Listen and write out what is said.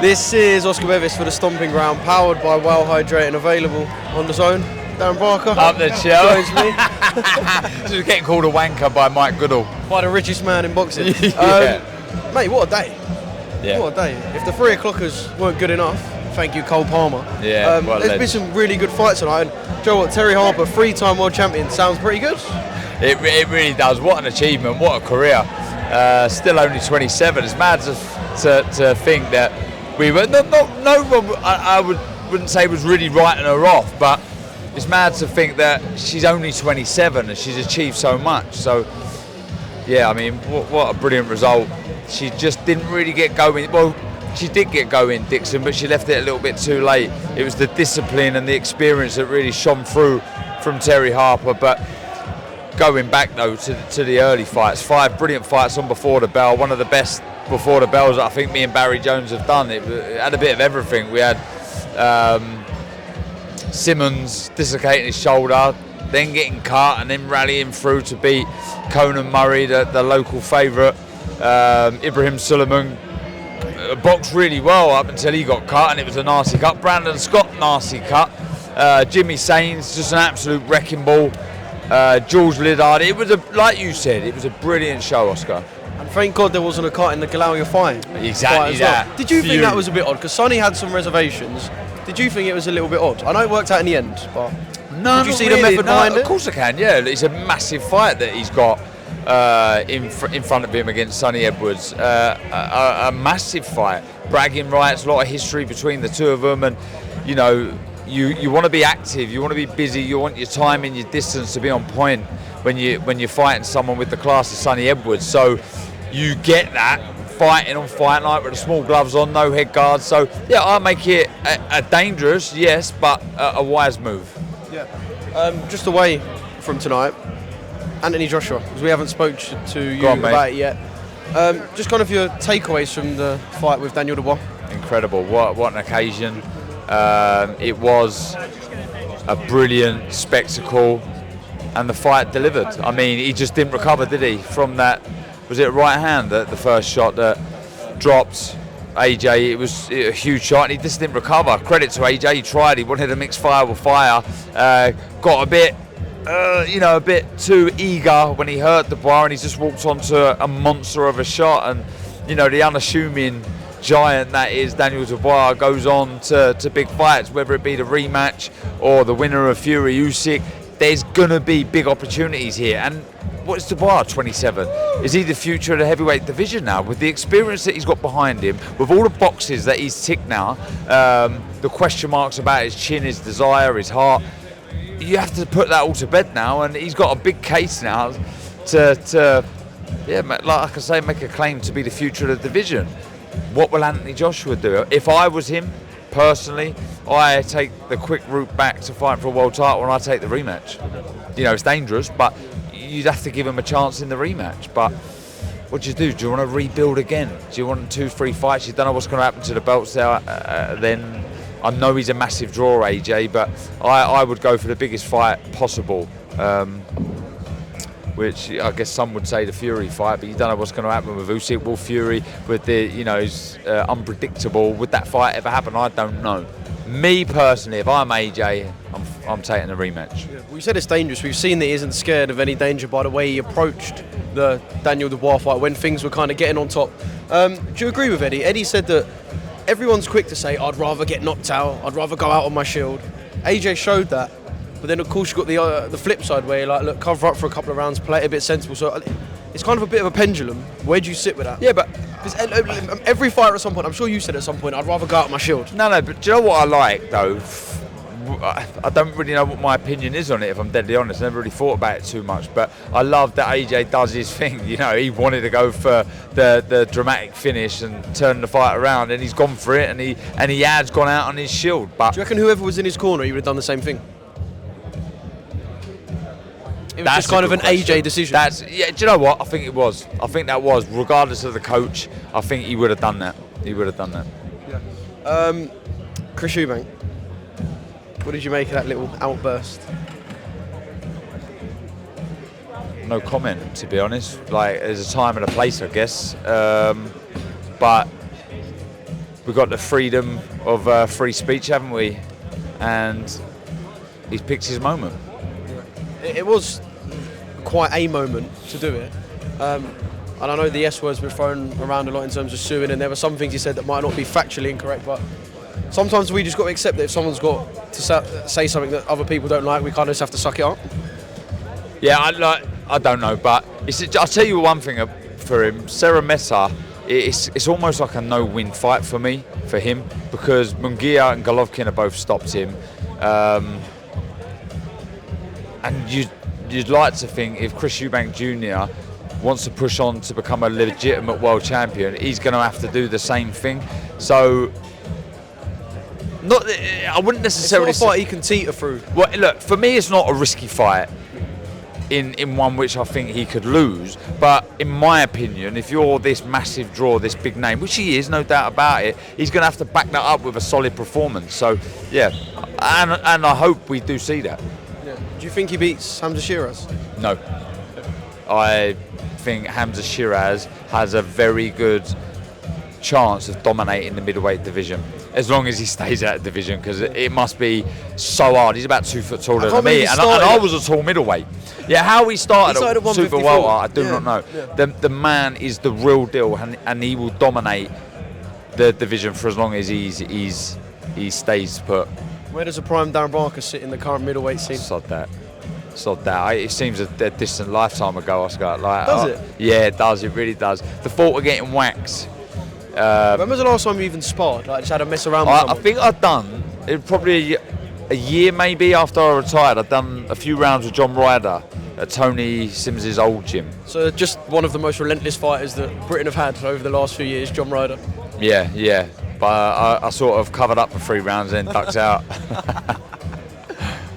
This is Oscar Bevis for the Stomping Ground, powered by Well Hydrate and available on DAZN. Darren Barker. Up the show. Joins me. This is getting called a wanker by Mike Goodall. By the richest man in boxing. Yeah. Mate, what a day. Yeah. What a day. If the 3 o'clockers weren't good enough, thank you, Cole Palmer. Yeah, there's been some really good fights tonight. And Joe, what, Terry Harper, 3-time world champion, sounds pretty good. It really does. What an achievement. What a career. Still only 27. It's mad to think that we were no one. I wouldn't say was really writing her off, but it's mad to think that she's only 27 and she's achieved so much. So yeah, I mean, what a brilliant result. She just didn't really get going. Well, she did get going, Dixon, but she left it a little bit too late. It was the discipline and the experience that really shone through from Terry Harper. But going back though to the early fights, 5 brilliant fights on Before the Bell, one of the best Before the Bells that I think me and Barry Jones have done. It had a bit of everything. We had Simmons dislocating his shoulder, then getting cut and then rallying through to beat Conan Murray, the local favourite. Ibrahim Suleiman boxed really well up until he got cut, and it was a nasty cut. Brandon Scott, nasty cut. Jimmy Sains, just an absolute wrecking ball. George Liddard, it was like you said, it was a brilliant show, Oscar. And thank God there wasn't a cut in the Galawia fight. Exactly that. Well. Did you think that was a bit odd? Because Sonny had some reservations. Did you think it was a little bit odd? I know it worked out in the end, but no, did you see the method behind it? Of course I can, yeah. It's a massive fight that he's got in front of him against Sonny Edwards. A massive fight. Bragging rights, a lot of history between the two of them, and you know, you want to be active, you want to be busy, you want your time and your distance to be on point when you're fighting someone with the class of Sonny Edwards. So you get that fighting on fight night with the small gloves on, no head guards. So yeah, I make it a dangerous, yes, but a wise move. Yeah. Just away from tonight, Anthony Joshua, because we haven't spoke to you about it yet. Just kind of your takeaways from the fight with Daniel Dubois. Incredible! What an occasion! It was a brilliant spectacle, and the fight delivered. I mean, he just didn't recover, did he? From that, was it a right hand, the first shot that dropped AJ? It was a huge shot, and he just didn't recover. Credit to AJ, he tried. He wanted to mix fire with fire. Got a bit, a bit too eager when he hurt Dubois, and he just walked onto a monster of a shot. And the unassuming giant that is Daniel Dubois goes on to big fights, whether it be the rematch or the winner of Fury Usyk. There's gonna be big opportunities here. And what's Dubois, 27? Is he the future of the heavyweight division now? With the experience that he's got behind him, with all the boxes that he's ticked now, the question marks about his chin, his desire, his heart, you have to put that all to bed now, and he's got a big case now to like I say, make a claim to be the future of the division. What will Anthony Joshua do? If I was him, personally, I take the quick route back to fight for a world title, and I take the rematch. It's dangerous, but you'd have to give him a chance in the rematch. But what do? Do you want to rebuild again? Do you want 2-3 fights? You don't know what's going to happen to the belts there. Then I know he's a massive draw, AJ, but I would go for the biggest fight possible. Which I guess some would say the Fury fight, but you don't know what's going to happen with Usyk. Will Fury, with the he's unpredictable. Would that fight ever happen? I don't know. Me personally, if I'm AJ, I'm taking the rematch. Yeah. We said it's dangerous. We've seen that he isn't scared of any danger by the way he approached the Daniel Dubois fight when things were kind of getting on top. Do you agree with Eddie? Eddie said that everyone's quick to say, I'd rather get knocked out, I'd rather go out on my shield. AJ showed that. But then, of course, you've got the flip side where you're like, look, cover up for a couple of rounds, play it a bit sensible. So it's kind of a bit of a pendulum. Where do you sit with that? Yeah, but every fighter at some point, I'm sure you said at some point, I'd rather go out on my shield. No, but do you know what I like, though? I don't really know what my opinion is on it, if I'm deadly honest. I never really thought about it too much. But I love that AJ does his thing. He wanted to go for the dramatic finish and turn the fight around, and he's gone for it, and he has gone out on his shield. But do you reckon whoever was in his corner, he would have done the same thing? It was just kind of an AJ decision. Do you know what? I think it was. I think that was, regardless of the coach, I think he would have done that. Yeah. Chris Eubank, what did you make of that little outburst? No comment, to be honest. Like, there's a time and a place, I guess. But we've got the freedom of free speech, haven't we? And he's picked his moment. It was quite a moment to do it. And I know the S word's been thrown around a lot in terms of suing, and there were some things he said that might not be factually incorrect, but sometimes we just got to accept that if someone's got to say something that other people don't like, we kind of just have to suck it up. Yeah, I don't know, but I'll tell you one thing for him. Sarah Mesa, it's almost like a no-win fight for him, because Munguia and Golovkin have both stopped him. And you'd like to think if Chris Eubank Jr. wants to push on to become a legitimate world champion, he's going to have to do the same thing. So, I wouldn't necessarily. It's not a fight he can teeter through. Well, look, for me, it's not a risky fight. In one which I think he could lose, but in my opinion, if you're this massive draw, this big name, which he is, no doubt about it, he's going to have to back that up with a solid performance. So, yeah, and I hope we do see that. Yeah. Do you think he beats Hamza Sheraz? No. I think Hamza Sheraz has a very good chance of dominating the middleweight division, as long as he stays at the division, because it must be so hard. He's about 2 foot taller than me, and I was a tall middleweight. Yeah, how he started at super welter, I do not know. Yeah. The man is the real deal, and he will dominate the division for as long as he stays put. Where does a prime Darren Barker sit in the current middleweight scene? Sod that. It seems a distant lifetime ago, Oscar. Does it? Yeah, it does. It really does. The thought of getting waxed. When was the last time you even sparred? Like, just had a mess around with someone? I think I've done it probably a year maybe after I retired. I've done a few rounds with John Ryder at Tony Sims's old gym. So just one of the most relentless fighters that Britain have had over the last few years, John Ryder. Yeah. But I sort of covered up for 3 rounds and then ducked out.